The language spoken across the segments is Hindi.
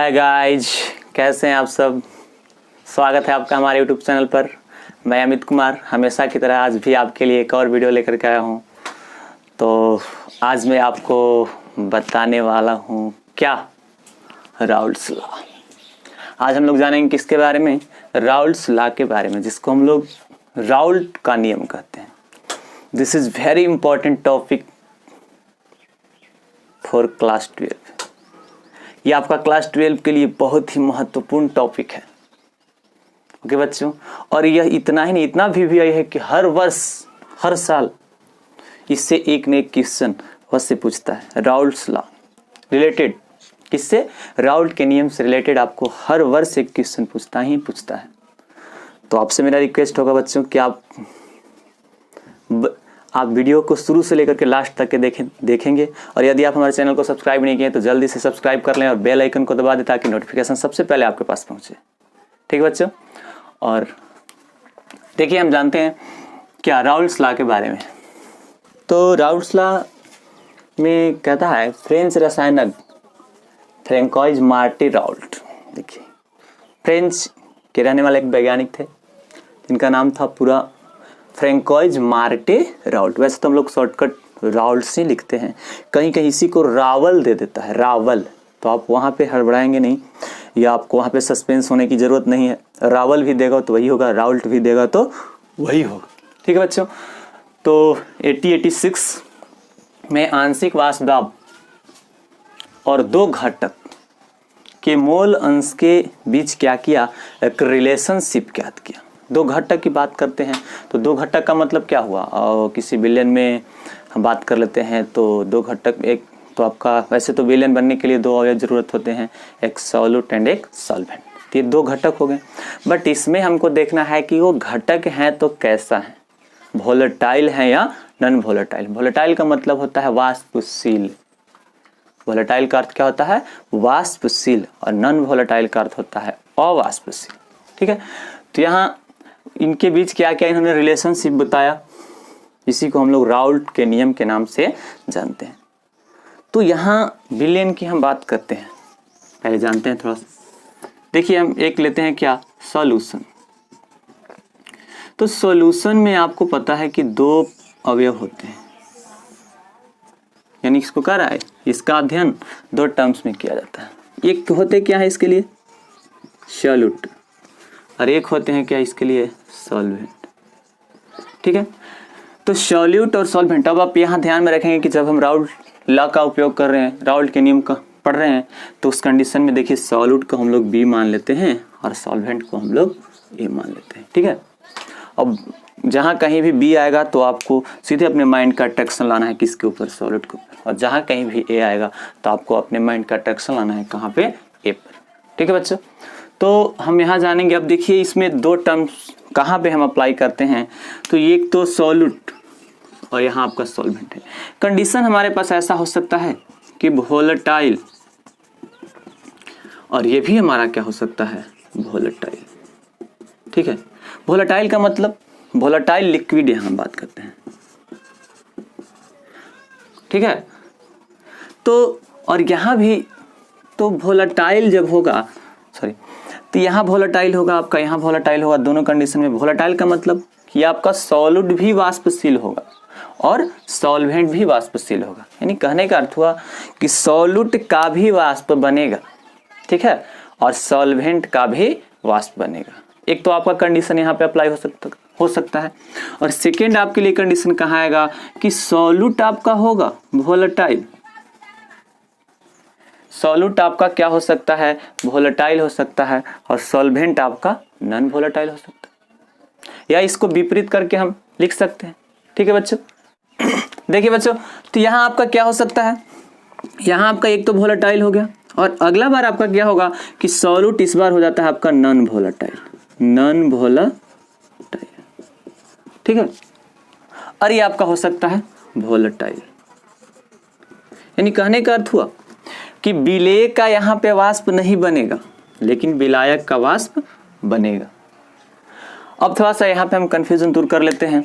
हाय गाइज, कैसे हैं आप सब। स्वागत है आपका हमारे यूट्यूब चैनल पर। मैं अमित कुमार हमेशा की तरह आज भी आपके लिए एक और वीडियो लेकर के आया हूं। तो आज मैं आपको बताने वाला हूं क्या, राउल्ट्स लॉ। आज हम लोग जानेंगे किसके बारे में, राउल्ट्स लॉ के बारे में, जिसको हम लोग राउल्ट का नियम कहते हैं। This is very important topic for class 12। ये आपका क्लास 12 के लिए बहुत ही महत्वपूर्ण टॉपिक है। ओके बच्चों, और यह इतना ही नहीं, इतना भी है कि हर वर्ष हर साल इससे एक न एक क्वेश्चन से पूछता है। राउल्ट्स लॉ रिलेटेड किससे, राउल्ट के नियम से रिलेटेड आपको हर वर्ष एक क्वेश्चन पूछता है। तो आपसे मेरा रिक्वेस्ट होगा बच्चों कि आप वीडियो को शुरू से लेकर के लास्ट तक के देखेंगे। और यदि आप हमारे चैनल को सब्सक्राइब नहीं किए तो जल्दी से सब्सक्राइब कर लें और बेल आइकन को दबा दें ताकि नोटिफिकेशन सबसे पहले आपके पास पहुंचे। ठीक है बच्चों, और देखिए हम जानते हैं क्या राउल्ट्स लॉ के बारे में। तो राउल्ट्स लॉ में कहता है, फ्रेंच रसायनज्ञ फ्रैंकोइज मार्टी राउल्ट, देखिए फ्रेंच के रहने वाले एक वैज्ञानिक थे जिनका नाम था पूरा फ्रैंकोइज मार्टे राउल्ट। वैसे तो हम लोग शॉर्टकट राउल्ट से लिखते हैं, कहीं कहीं इसी को रावल दे देता है, रावल। तो आप वहाँ पे हड़बड़ाएंगे नहीं, या आपको वहाँ पे सस्पेंस होने की ज़रूरत नहीं है। रावल भी देगा तो वही होगा, राउल्ट भी देगा तो वही होगा। ठीक है बच्चों, तो 1886 में आंशिक वाष्प दाब और दो घटक के मोल अंश के बीच क्या किया, एक रिलेशनशिप ज्ञात किया। दो घटक की बात करते हैं तो दो घटक का मतलब क्या हुआ, और किसी विलेन में हम बात कर लेते हैं तो दो घटक, एक तो आपका वैसे तो विलेन बनने के लिए दो अवयव जरूरत होते हैं, एक सॉल्यूट एंड एक सॉल्वेंट। तो ये दो घटक हो गए, बट इसमें हमको देखना है कि वो घटक हैं तो कैसा है, वोलेटाइल है या नॉन वोलेटाइल। वोलेटाइल का मतलब होता है वाष्पशील, वोलेटाइल का अर्थ क्या होता है, वाष्पशील, और नॉन वोलेटाइल का अर्थ होता है अवाष्पशील। ठीक है, तो यहाँ इनके बीच क्या क्या इन्होंने रिलेशनशिप बताया, इसी को हम लोग राउल्ट के नियम के नाम से जानते हैं। तो यहाँ विलेन की हम बात करते हैं, पहले जानते हैं थोड़ा सा। देखिए हम एक लेते हैं क्या, सॉल्यूशन। तो सॉल्यूशन में आपको पता है कि दो अवयव होते हैं, यानी इसको कह रहा है, इसका अध्ययन दो टर्म्स में किया जाता है। एक होते क्या है इसके लिए, सॉल्यूट, और एक होते हैं क्या इसके लिए, सॉल्वेंट। ठीक है, तो सॉल्यूट और सॉल्वेंट। अब आप यहाँ ध्यान में रखेंगे कि जब हम राउल्ट लॉ का उपयोग कर रहे हैं, राउल्ट के नियम का पढ़ रहे हैं, तो उस कंडीशन में देखिए सॉल्यूट को हम लोग बी मान लेते हैं और सॉल्वेंट को हम लोग ए मान लेते हैं। ठीक है, अब जहाँ कहीं भी बी आएगा तो आपको सीधे अपने माइंड का अट्रैक्शन लाना है किसके ऊपर, सॉल्यूट के ऊपर, और जहाँ कहीं भी ए आएगा तो आपको अपने माइंड का अट्रैक्शन लाना है कहाँ पे, ए पर। ठीक है बच्चों, तो हम यहाँ जानेंगे। अब देखिए इसमें दो टर्म्स कहाँ पे हम अप्लाई करते हैं, तो एक तो सॉल्यूट और यहाँ आपका सॉल्वेंट है। कंडीशन हमारे पास ऐसा हो सकता है कि वोलेटाइल, और ये भी हमारा क्या हो सकता है, वोलेटाइल। ठीक है, वोलेटाइल का मतलब वोलेटाइल लिक्विड यहाँ बात करते हैं। ठीक है, तो और यहाँ भी तो वोलेटाइल जब होगा, सॉरी, तो यहाँ वोलेटाइल होगा आपका, यहाँ वोलेटाइल होगा। दोनों कंडीशन में वोलेटाइल का मतलब कि आपका सॉल्यूट भी वाष्पशील होगा और सॉल्वेंट भी वाष्पशील होगा। यानी कहने का अर्थ हुआ कि सॉल्यूट का भी वाष्प बनेगा, ठीक है, और सॉल्वेंट का भी वाष्प बनेगा। एक तो आपका कंडीशन यहाँ पे अप्लाई हो सकता है। और सेकेंड आपके लिए कंडीशन कहाँ आएगा कि सॉल्यूट आपका होगा वोलेटाइल, सॉल्यूट आपका क्या हो सकता है, वोलेटाइल हो सकता है, और सॉल्वेंट आपका नॉन वोलेटाइल हो सकता है, या इसको विपरीत करके हम लिख सकते हैं। ठीक है बच्चों, देखिए बच्चों, तो यहाँ आपका क्या हो सकता है, यहाँ आपका एक तो वोलेटाइल हो गया, और अगला बार आपका क्या होगा कि सॉल्यूट इस बार हो जाता है आपका नॉन वोलेटाइल, नॉन वोलेटाइल। ठीक है, और ये आपका हो सकता है वोलेटाइल। यानी कहने का अर्थ हुआ कि विलेय का यहाँ पे वाष्प नहीं बनेगा, लेकिन विलायक का वाष्प बनेगा। अब थोड़ा सा यहाँ पे हम कंफ्यूजन दूर कर लेते हैं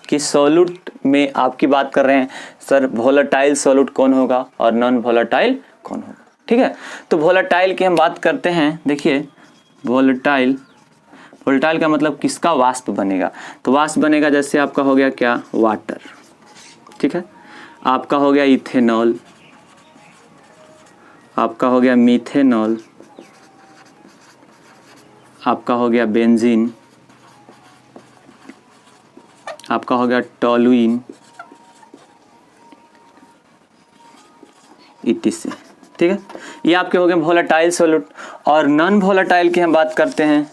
कि सॉल्यूट में आपकी बात कर रहे हैं सर, वोलेटाइल सॉल्यूट कौन होगा और नॉन वोलेटाइल कौन होगा। ठीक है। तो वोलेटाइल की हम बात करते हैं, देखिए वोलेटाइल का मतलब किसका वाष्प बनेगा, तो वाष्प बनेगा जैसे आपका हो गया क्या, वाटर, ठीक है, आपका हो गया इथेनॉल, आपका हो गया मीथेनॉल, आपका हो गया बेंजीन, आपका हो गया टॉलुइन, etc, ठीक है। ये आपके हो गए वोलेटाइल सॉल्यूट। और नॉन वोलेटाइल की हम बात करते हैं,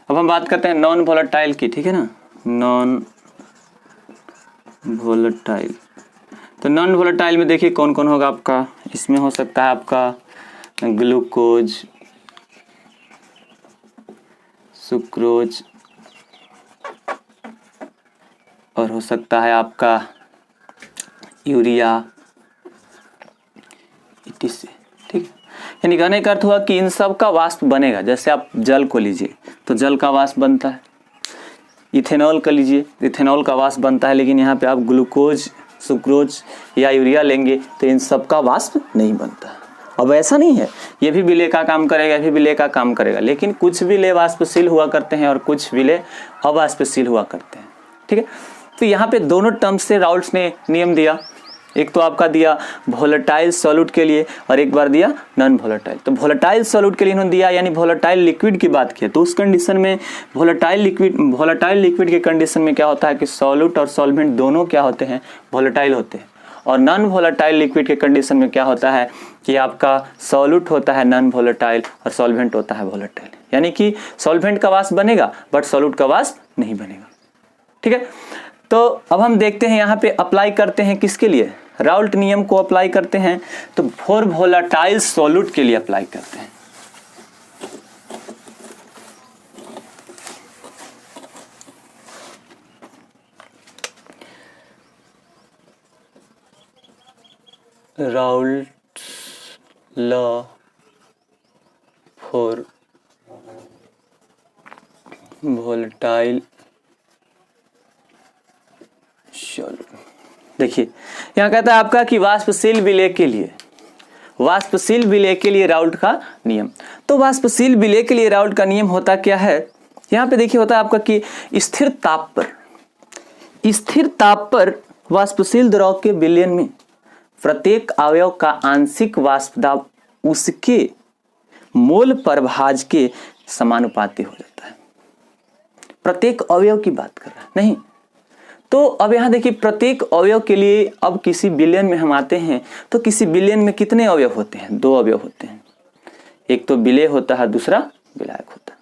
अब हम बात करते हैं नॉन वोलेटाइल की, ठीक है ना, नॉन वोलेटाइल। तो नॉन वोलेटाइल में देखिए कौन कौन होगा आपका, इसमें हो सकता है आपका ग्लूकोज, सुक्रोज, और हो सकता है आपका यूरिया, etc, ठीक है। यानी कहने का अर्थ हुआ कि इन सब का वाष्प बनेगा। जैसे आप जल को लीजिए तो जल का वाष्प बनता है, इथेनॉल का लीजिए इथेनॉल का वाष्प बनता है, लेकिन यहाँ पे आप ग्लूकोज, सुक्रोज या यूरिया लेंगे तो इन सब का वाष्प नहीं बनता। अब ऐसा नहीं है, ये भी विलेय का काम करेगा, ये भी विलेय का काम करेगा, लेकिन कुछ विलेय वाष्पशील हुआ करते हैं और कुछ विलेय अवाष्पशील हुआ करते हैं, ठीक है। तो यहाँ पे दोनों टर्म्स से राउल्ट्स ने नियम दिया, एक तो आपका दिया वोलेटाइल सॉल्यूट के लिए और एक बार दिया नॉन वोलेटाइल। तो वोलेटाइल सॉल्यूट के लिए इन्होंने दिया, यानी वोलेटाइल लिक्विड की बात की, तो उस कंडीशन में वोलेटाइल लिक्विड के कंडीशन में क्या होता है कि सॉल्यूट और सॉल्वेंट दोनों क्या होते हैं, वोलेटाइल होते हैं। और नॉन वोलेटाइल लिक्विड के कंडीशन में क्या होता है कि आपका सॉल्यूट होता है नॉन वोलेटाइल और सॉल्वेंट होता है वोलेटाइल, यानी कि सॉल्वेंट का वाष्प बनेगा बट सॉल्यूट का वाष्प नहीं बनेगा, ठीक है। तो अब हम देखते हैं यहाँ पे अप्लाई करते हैं किसके लिए, राउल्ट नियम को अप्लाई करते हैं, तो फॉर वोलेटाइल सॉल्यूट के लिए अप्लाई करते हैं। Raoult law for volatile solute. देखिए यहाँ कहता है आपका कि वाष्पशील विलेय के लिए राउल्ट का नियम। तो वाष्पशील विलेय के लिए राउल्ट का नियम होता क्या है, यहाँ पे देखिए होता है आपका कि स्थिर ताप पर वाष्पशील द्रव के विलयन में प्रत्येक अवयव का आंशिक वाष्प दाब उसके मोल परभाज के समानुपाती हो जाता है। प्रत्येक अवयव की बात कर रहा है नहीं, तो अब यहाँ देखिए प्रत्येक अवयव के लिए अब किसी विलयन में हम आते हैं तो किसी विलयन में कितने अवयव होते हैं, 2 अवयव होते हैं, एक तो विलेय होता है, दूसरा विलायक होता है।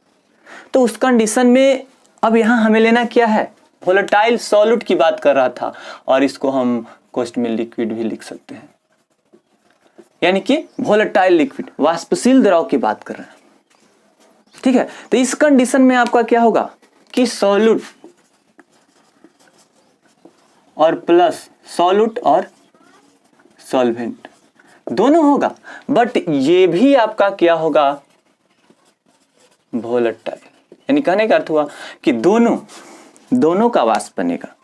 तो उस कंडीशन में अब यहाँ हमें लेना क्या है, वोलेटाइल सॉल्यूट की बात कर रहा था और इसको हम कोष्ठ में लिक्विड भी लिख सकते हैं, यानी कि वोलेटाइल लिक्विड वाष्पशील द्रव की बात कर रहे हैं, ठीक है। तो इस कंडीशन में आपका क्या होगा कि सॉल्यूट और प्लस सॉल्यूट और सॉल्वेंट दोनों होगा, बट ये भी आपका क्या होगा, वोलेटाइल, यानी कहने का अर्थ हुआ कि दोनों का वाष्प बनेगा,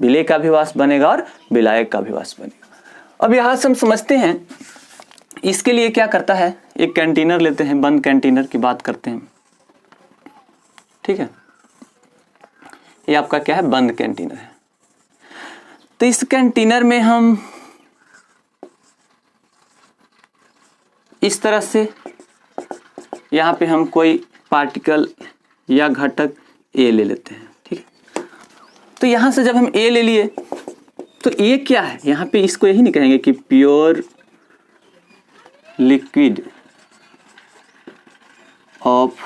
विलेय का भी वाष्प बनेगा और विलायक का भी वाष्प बनेगा। अब यहां से हम समझते हैं इसके लिए क्या करता है, एक कंटेनर लेते हैं, बंद कंटेनर की बात करते हैं, ठीक है। ये आपका क्या है, बंद कंटेनर है। तो इस कंटेनर में हम इस तरह से यहाँ पे हम कोई पार्टिकल या घटक ए ले लेते हैं, ठीक है। तो यहाँ से जब हम ए ले लिए तो ए क्या है, यहाँ पे इसको यही नहीं कहेंगे कि प्योर लिक्विड ऑफ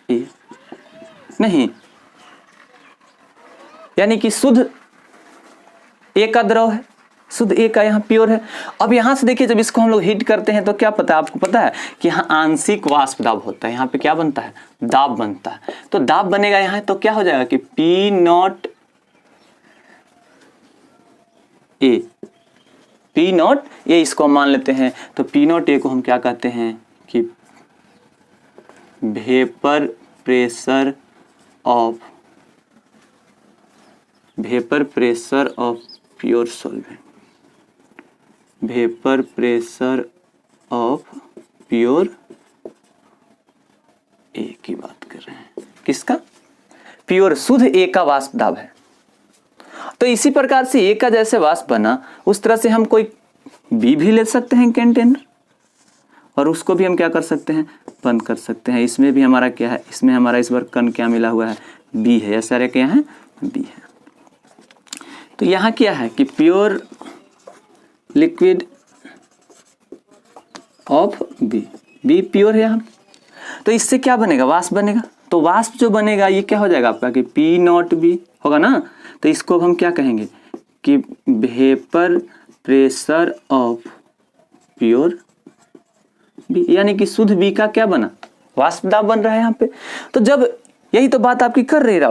ए, नहीं, यानी कि शुद्ध ए का द्रव है, शुद्ध ए का यहाँ प्योर है। अब यहां से देखिए जब इसको हम लोग हीट करते हैं तो क्या पता है आपको, पता है कि यहाँ आंशिक वाष्प दाब होता है, यहाँ पे क्या बनता है, दाब बनता है। तो दाब बनेगा यहाँ, तो क्या हो जाएगा कि P0 A P not a इसको हम मान लेते हैं, तो पी नॉट ए को हम क्या कहते हैं कि vapour pressure of pure solvent, vapour pressure of pure A की बात कर रहे हैं। किसका? प्योर शुद्ध ए का वाष्प दाब है। तो इसी प्रकार से ए का जैसे वाष्प बना उस तरह से हम कोई बी भी ले सकते हैं कंटेनर, और उसको भी हम क्या कर सकते हैं, बंद कर सकते हैं। इसमें भी हमारा क्या है, इसमें हमारा इस बार कण क्या मिला हुआ है, बी है। ये सारे क्या है, बी है। तो यहाँ क्या है कि pure liquid of B, B pure है यहाँ। तो इससे क्या बनेगा, वाष्प बनेगा। तो वाष्प जो बनेगा ये क्या हो जाएगा आपका कि पी नॉट बी होगा ना। तो इसको हम क्या कहेंगे कि vapour pressure of pure B, यानी कि शुद्ध बी का क्या बना, वाष्प दाब बन रहा है यहाँ पे। तो जब यही तो बात आपकी कर रही है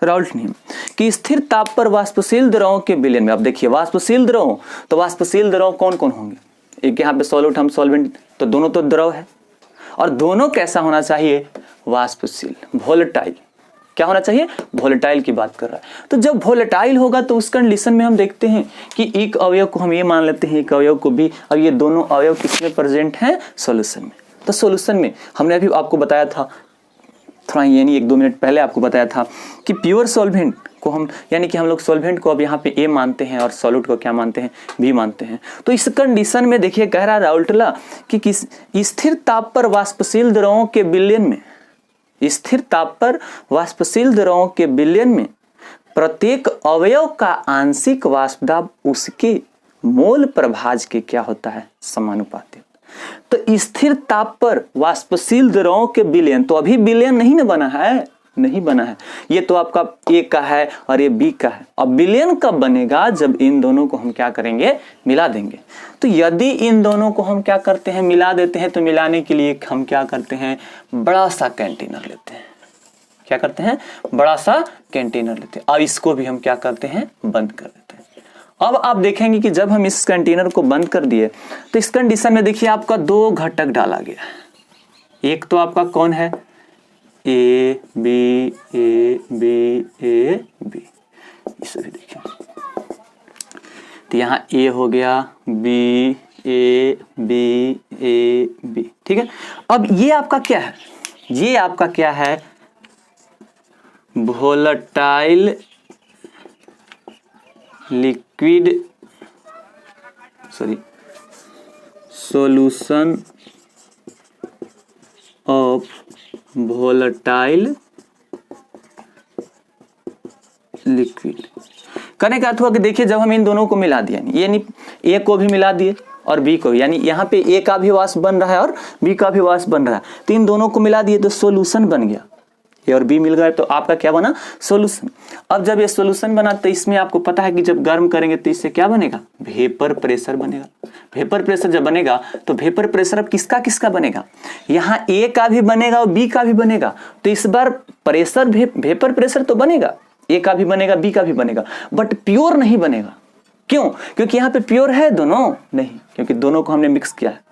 राउल्ट नियम कि स्थिर ताप पर वाष्पशील द्रवों के विलयन में। अब देखिए वाष्पशील द्रव, तो वाष्पशील द्रव कौन कौन होंगे, एक यहाँ पे सॉल्यूट हम सॉल्वेंट, तो दोनों तो द्रव है, और दोनों कैसा होना चाहिए, वाष्पशील, वोलेटाइल। क्या होना चाहिए, वोलेटाइल की बात कर रहा है। तो जब वोलेटाइल होगा तो उस कंडीशन में हम देखते हैं कि एक अवयव को हम ये मान लेते हैं, एक अवयव को भी। अब ये दोनों अवयव किसमें प्रेजेंट हैं, सॉल्यूशन में। तो सॉल्यूशन में हमने अभी आपको बताया था, थोड़ा यानी 1-2 मिनट पहले आपको बताया था कि प्योर सॉल्वेंट को हम, यानी कि हम लोग सॉल्वेंट को अब यहाँ पे ए मानते हैं और सॉल्यूट को क्या मानते हैं, बी मानते हैं। तो इस कंडीशन में देखिए कह रहा राउल्टला कि किस स्थिर ताप पर वाष्पशील द्रवों के विलयन में, स्थिर ताप पर वाष्पशील द्रवों के विलयन में प्रत्येक अवयव का आंशिक वाष्प दाब उसके मोल प्रभाज के क्या होता है, समानुपाती। तो स्थिर ताप पर वाष्पशील द्रवों के विलयन, तो अभी विलयन नहीं ना बना है, नहीं बना है। ये तो आपका ए का है और ये बी का है। अब विलयन कब बनेगा, जब इन दोनों को हम क्या करेंगे, मिला देंगे। तो यदि इन दोनों को हम क्या करते हैं, मिला देते हैं, तो मिलाने के लिए हम क्या करते हैं, बड़ा सा कंटेनर लेते हैं। क्या करते हैं, बड़ा सा कंटेनर लेते हैं। अब इसको भी हम क्या करते हैं, बंद कर देते हैं। अब आप देखेंगे कि जब हम इस कंटेनर को बंद कर दिए तो इस कंडीशन में देखिए आपका 2 घटक डाला गया। एक तो आपका कौन है, A B A B A B, इसे भी देखिए। तो यहाँ ए हो गया, B A B A B, ठीक है। अब ये आपका क्या है, ये आपका क्या है, volatile liquid solution of volatile liquid. करने का अर्थ हुआ कि देखिए जब हम इन दोनों को मिला दिया, यानी ए को भी मिला दिए और बी को, यानी यहाँ पे ए का भी वाष्प बन रहा है और बी का भी वाष्प बन रहा है, तो इन दोनों को मिला दिए तो सॉल्यूशन बन गया। ए और बी मिल गए तो आपका क्या बना, सॉल्यूशन। अब जब ये सॉल्यूशन बना तो इसमें आपको पता है कि जब गर्म करेंगे तो इससे क्या बनेगा, वेपर प्रेशर बनेगा। वेपर प्रेशर जब बनेगा तो वेपर प्रेशर अब किसका किसका बनेगा, यहाँ ए का भी बनेगा और बी का भी बनेगा। तो इस बार प्रेशर वेपर प्रेशर तो बनेगा, ए का भी बनेगा बी का भी बनेगा, बट प्योर नहीं बनेगा। क्यों, क्योंकि यहाँ पे प्योर है दोनों नहीं, क्योंकि दोनों को हमने मिक्स किया है,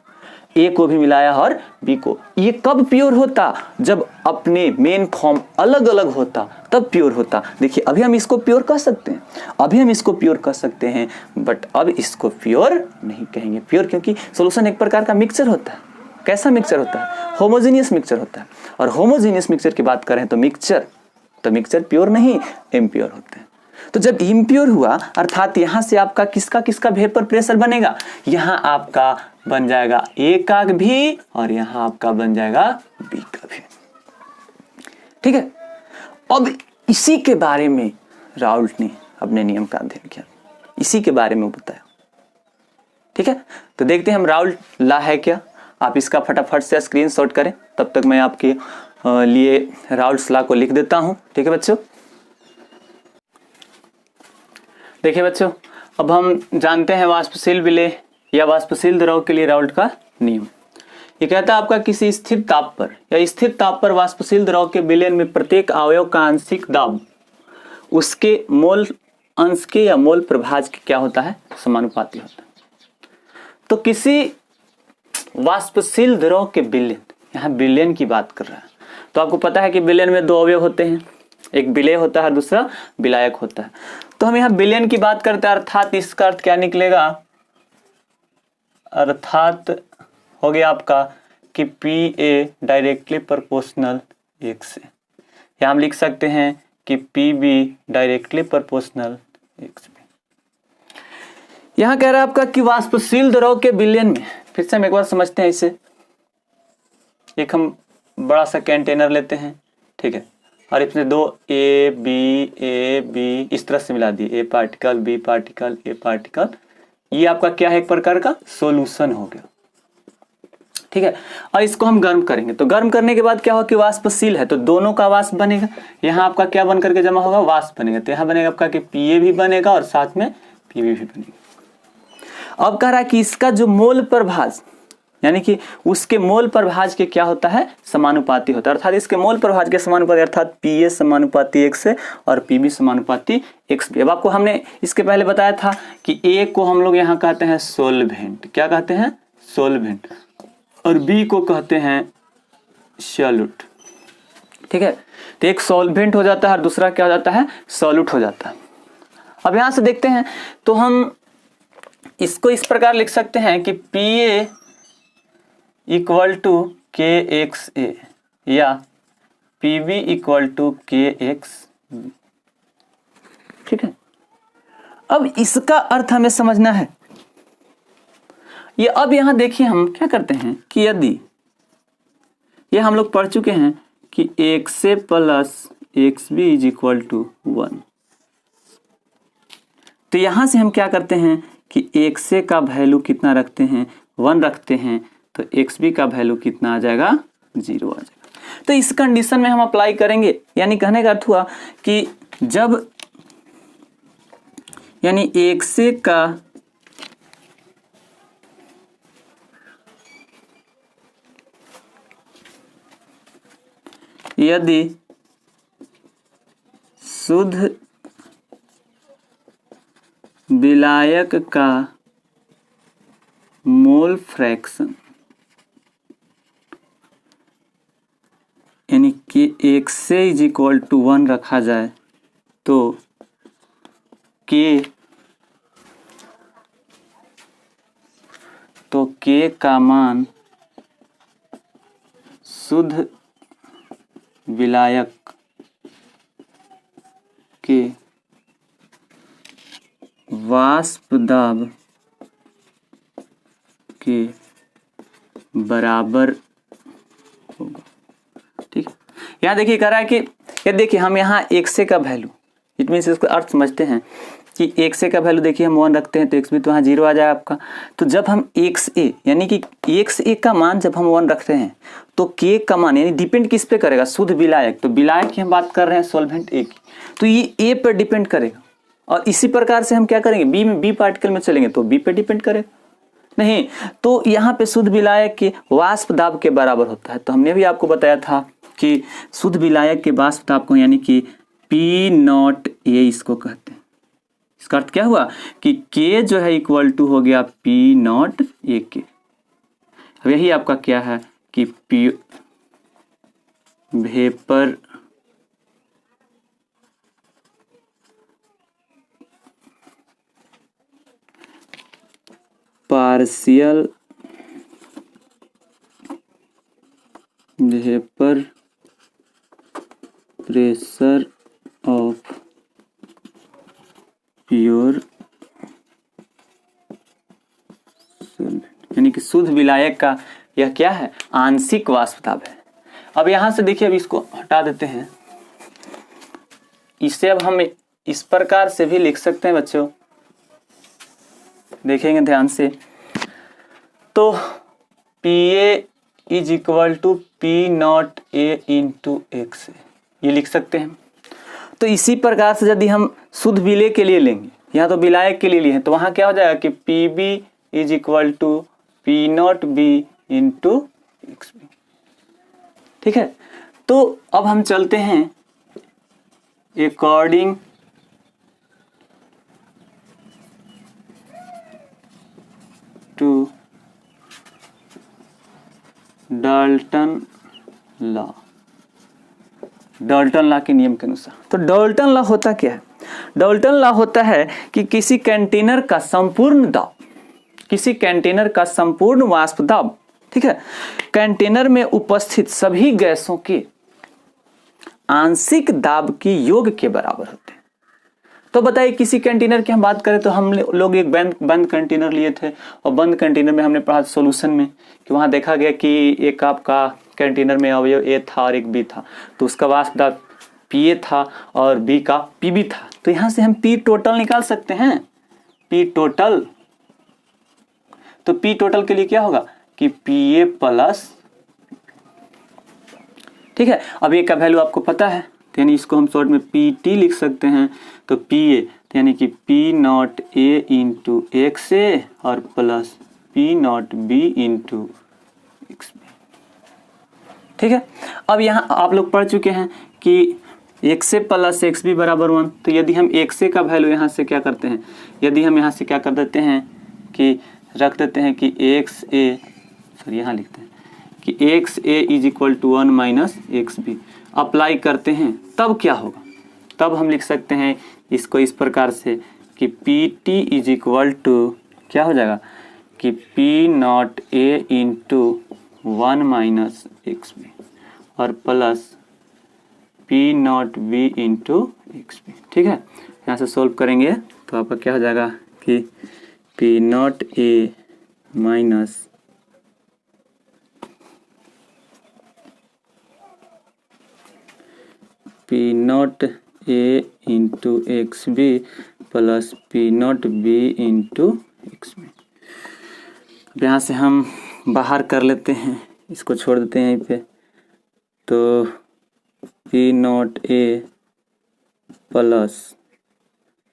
ए को भी मिलाया और बी को। ये कब प्योर होता, जब अपने मेन फॉर्म अलग अलग होता तब प्योर होता। देखिए अभी हम इसको प्योर कह सकते हैं, अभी हम इसको प्योर कह सकते हैं, बट अब इसको प्योर नहीं कहेंगे। प्योर क्योंकि सॉल्यूशन एक प्रकार का मिक्सचर होता है। कैसा मिक्सचर होता है, होमोजेनियस मिक्सचर होता है। और होमोजेनियस मिक्सचर की बात करें तो मिक्सचर प्योर नहीं, इम्प्योर होते हैं। तो जब इम्प्योर हुआ अर्थात यहाँ से आपका किसका किसका वेपर प्रेशर बनेगा, यहाँ आपका बन जाएगा ए का भी और यहाँ आपका बन जाएगा बी का भी, ठीक है। अब इसी के बारे में राउल्ट ने अपने नियम का अध्ययन किया, इसी के बारे में बताया, ठीक है। तो देखते हैं हम राउल्ट ला है क्या। आप इसका फटाफट से स्क्रीनशॉट करें, तब तक मैं आपके लिए राउल्ट्स लॉ को लिख देता हूं, ठीक है बच्चों। देखिए बच्चों, अब हम जानते हैं वाष्पशील विलेय या वाष्पशील द्रव के लिए राउल्ट का नियम। ये कहता है आपका किसी स्थिर ताप पर या स्थिर ताप पर वाष्पशील द्रव के विलयन में प्रत्येक अवयव का आंशिक दाब उसके मोल अंश के या मोल प्रभाज के क्या होता है, समानुपाती होता है। तो किसी वाष्पशील द्रव के विलयन, यहाँ विलयन की बात कर रहा है। तो आपको पता है कि विलयन में दो अवयव होते हैं, एक विलेय होता है, दूसरा विलायक होता है। तो हम यहाँ विलयन की बात करते हैं, अर्थात इसका अर्थ क्या निकलेगा, अर्थात हो गया आपका कि PA डायरेक्टली प्रोपोर्शनल 1 से, या हम लिख सकते हैं कि PB डायरेक्टली प्रोपोर्शनल 1 से। यहाँ कह रहा है आपका कि वाष्पशील द्रव के विलयन में, फिर से हम एक बार समझते हैं इसे। एक हम बड़ा सा कंटेनर लेते हैं, ठीक है, और इसमें दो ए बी इस तरह से मिला दिए, A particle B particle A particle. ये आपका क्या है, एक प्रकार का सॉल्यूशन हो गया, ठीक है। और इसको हम गर्म करेंगे, तो गर्म करने के बाद क्या होगा कि वाष्पशील है, तो दोनों का वाष्प बनेगा। यहाँ आपका क्या बन करके जमा होगा, वाष्प बनेगा। तो यहाँ बनेगा आपका कि PA भी बनेगा और साथ में PB भी बनेगा। अब कह रहा है कि इसका जो मोल प्रभाज, यानी कि उसके मोल प्रभाज के क्या होता है, समानुपाती होता है। अर्थात इसके मोल प्रभाज के समानुपाती, अर्थात PA समानुपाती 1 से और PB समानुपाती 1 से। अब आपको हमने इसके पहले बताया था कि A को हम लोग यहाँ कहते हैं सोलवेंट, क्या कहते हैं, सोलवेंट, और B को कहते हैं सॉल्यूट, ठीक है। तो एक सॉल्वेंट हो जाता है और दूसरा क्या हो जाता है, सॉल्यूट हो जाता है। अब यहां से देखते हैं, तो हम इसको इस प्रकार लिख सकते हैं कि PA इक्वल टू KXA या PB इक्वल टू KX, ठीक है। अब इसका अर्थ हमें समझना है। ये अब यहां देखिए हम क्या करते हैं कि यदि ये हम लोग पढ़ चुके हैं कि XA प्लस XB इज इक्वल टू 1, तो यहां से हम क्या करते हैं कि XA का वैल्यू कितना रखते हैं, 1 रखते हैं, तो XB का वैल्यू कितना आ जाएगा, 0 आ जाएगा। तो इस कंडीशन में हम अप्लाई करेंगे, यानी कहने का अर्थ हुआ कि जब यानी XA का यदि शुद्ध विलायक का मोल फ्रैक्शन यानी कि XA इज इक्वल टू 1 रखा जाए, तो K का मान शुद्ध विलायक के वाष्प दाब के बराबर होगा, ठीक है। यहाँ देखिए कह रहा है कि ये देखिए हम यहाँ XA का वैल्यू, इट मीन्स इसका अर्थ समझते हैं कि XA का वैल्यू देखिए हम 1 रखते हैं तो XB तो यहाँ 0 आ जाएगा आपका। तो जब हम XA यानी कि XA का मान जब हम 1 रखते हैं तो K का मान यानी डिपेंड किस पे करेगा, शुद्ध विलायक। तो विलायक की हम बात कर रहे हैं सॉल्वेंट A की, तो ये A पर डिपेंड करेगा। और इसी प्रकार से हम क्या करेंगे, B पार्टिकल में चलेंगे तो B पे डिपेंड करेगा नहीं, तो यहाँ पे शुद्ध विलायक के वाष्प दाब के बराबर होता है। तो हमने भी आपको बताया था कि शुद्ध विलायक के वाष्प दाब को यानी कि P0A इसको कहते हैं। इसका अर्थ क्या हुआ कि K जो है इक्वल टू हो गया P0A के। अब यही आपका क्या है कि P vapour partial vapour pressure of pure यानी कि शुद्ध विलायक का यह क्या है, आंशिक वाष्प दाब है। अब यहां से देखिए, अब इसको हटा देते हैं, इसे अब हम इस प्रकार से भी लिख सकते हैं बच्चों, देखेंगे ध्यान से। तो PA is equal to P0A into X ये लिख सकते हैं। तो इसी प्रकार से यदि हम शुद्ध विलेय के लिए लेंगे, यहाँ तो विलायक के लिए लिए हैं, तो वहाँ क्या हो जाएगा कि PB is equal to P0B into XB, ठीक है। तो अब हम चलते हैं अकॉर्डिंग टू डाल्टन लॉ के नियम के अनुसार। तो डाल्टन लॉ होता क्या है? डाल्टन लॉ होता है कि किसी कंटेनर का संपूर्ण वाष्प दाब, ठीक है, कंटेनर में उपस्थित सभी गैसों के आंशिक दाब के योग के बराबर होते हैं। तो बताइए, किसी कंटेनर की हम बात करें तो हम लोग एक बंद कंटेनर लिए थे, और बंद कंटेनर में हमने पढ़ा सॉल्यूशन में कि वहां देखा गया कि एक आपका कंटेनर में अवयव ए था और एक बी था, तो उसका वाष्प दाब पीए था और बी का पीबी था। तो यहां से हम पी टोटल निकाल सकते हैं, पी टोटल। तो पी टोटल के लिए क्या होगा कि पीए प्लस, ठीक है। अब ए का वैल्यू आपको पता है, तो यानी इसको हम शॉर्ट में पीटी लिख सकते हैं। तो पीए यानी कि P not A into X A और plus P not B into X B, ठीक है। अब यहाँ आप लोग पढ़ चुके हैं कि एक्स ए प्लस एक्स बी बराबर 1। तो यदि हम एक्स ए का वैल्यू यहाँ से क्या करते हैं, यदि हम यहाँ से क्या कर देते हैं कि रख देते हैं कि एक्स ए, सॉरी यहाँ लिखते हैं कि X A is equal to 1 minus X B, apply करते हैं, तब क्या होगा? तब हम लिख सकते हैं इसको इस प्रकार से कि P T is equal to क्या हो जाएगा कि P not A into 1 minus X B और plus P not B into X B, ठीक है। यहाँ से सोल्व करेंगे तो आपका क्या हो जाएगा कि P not A minus P not A into X B plus P not B into X B. अब यहाँ से हम बाहर कर लेते हैं, इसको छोड़ देते हैं यहीं पे। तो पी नॉट ए प्लस,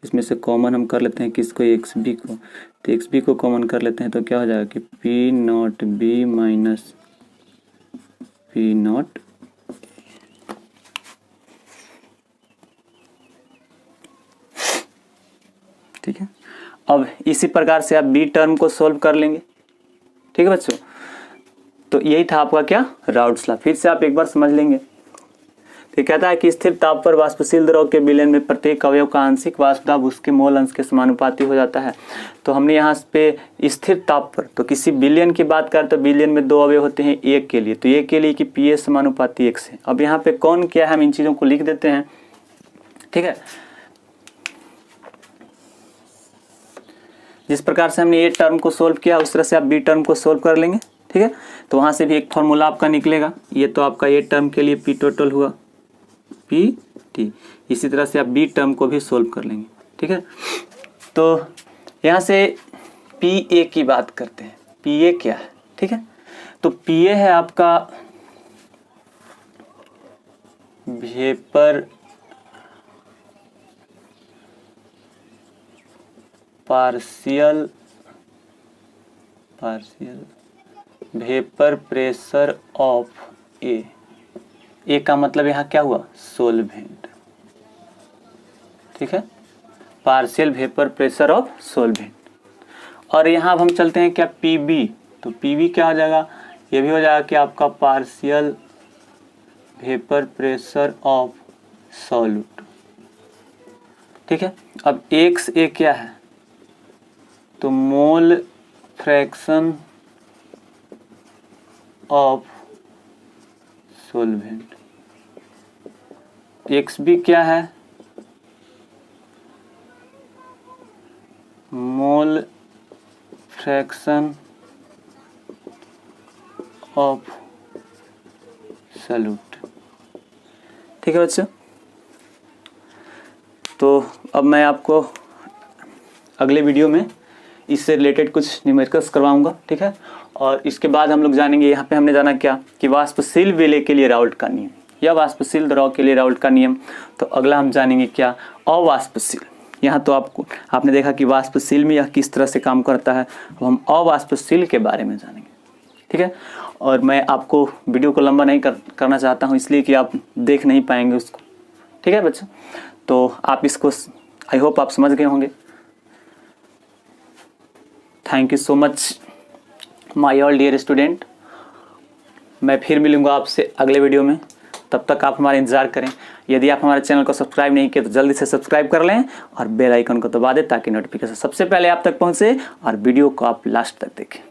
इसमें से कॉमन हम कर लेते हैं किसको, एक्स बी को। तो एक्स बी को कॉमन कर लेते हैं तो क्या हो जाएगा कि P not be minus P not, ठीक है। अब इसी प्रकार से आप बी टर्म को सोल्व कर लेंगे, ठीक है बच्चों। तो यही था आपका क्या, राउट्स लॉ। फिर से आप एक बार समझ लेंगे। तो कहता है कि स्थिर ताप पर वाष्पशील द्रव के विलयन में प्रत्येक अवयव का आंशिक वाष्प दाब उसके मोल अंश के समानुपाती हो जाता है। तो हमने यहाँ पे स्थिर ताप पर, तो किसी विलयन की बात करें तो विलयन में 2 अवयव होते हैं एक के लिए, तो एक के लिए कि पी ए समानुपाती 1 से। अब यहाँ पे कौन क्या है हम इन चीज़ों को लिख देते हैं, ठीक है। जिस प्रकार से हमने ए टर्म को सोल्व किया उस तरह से आप बी टर्म को सोल्व कर लेंगे, ठीक है। तो वहां से भी एक फॉर्मूला आपका निकलेगा। ये तो आपका ए टर्म के लिए पी टोटल हुआ पी टी, इसी तरह से आप बी टर्म को भी सोल्व कर लेंगे, ठीक है। तो यहाँ से पी ए की बात करते हैं। पी ए क्या है, ठीक है। तो पी ए है आपका vapour partial vapour pressure of A. A का मतलब यहाँ क्या हुआ, सोलवेंट, ठीक है, partial vapour pressure of solvent. और यहाँ अब हम चलते हैं क्या, पीबी। तो पीबी क्या हो जाएगा, ये भी हो जाएगा कि आपका partial vapour pressure of solute, ठीक है। अब एक्स ए क्या है, तो mole fraction of solvent. X B क्या है, मोल फ्रैक्शन ऑफ सॉल्यूट, ठीक है बच्चों। तो अब मैं आपको अगले वीडियो में इससे रिलेटेड कुछ न्यूमेरिकल्स करवाऊंगा, ठीक है। और इसके बाद हम लोग जानेंगे, यहाँ पे हमने जाना क्या कि वाष्पशील विलय के लिए राउल्ट का नियम या वाष्पशील द्रव के लिए राउल्ट का नियम। तो अगला हम जानेंगे क्या, अवाष्पशील। यहाँ तो आपने देखा कि वाष्पशील में यह किस तरह से काम करता है, अब हम अवाष्पशील के बारे में जानेंगे, ठीक है। और मैं आपको वीडियो को लंबा नहीं करना चाहता हूँ, इसलिए कि आप देख नहीं पाएंगे उसको, ठीक है बच्चों। तो आप इसको आई होप आप समझ गए होंगे। Thank you so much, my all dear student. मैं फिर मिलूँगा आपसे अगले वीडियो में। तब तक आप हमारा इंतज़ार करें। यदि आप हमारे चैनल को सब्सक्राइब नहीं किए तो जल्दी से सब्सक्राइब कर लें और बेल आइकन को दबा दें ताकि नोटिफिकेशन सबसे पहले आप तक पहुंचे और वीडियो को आप लास्ट तक देखें।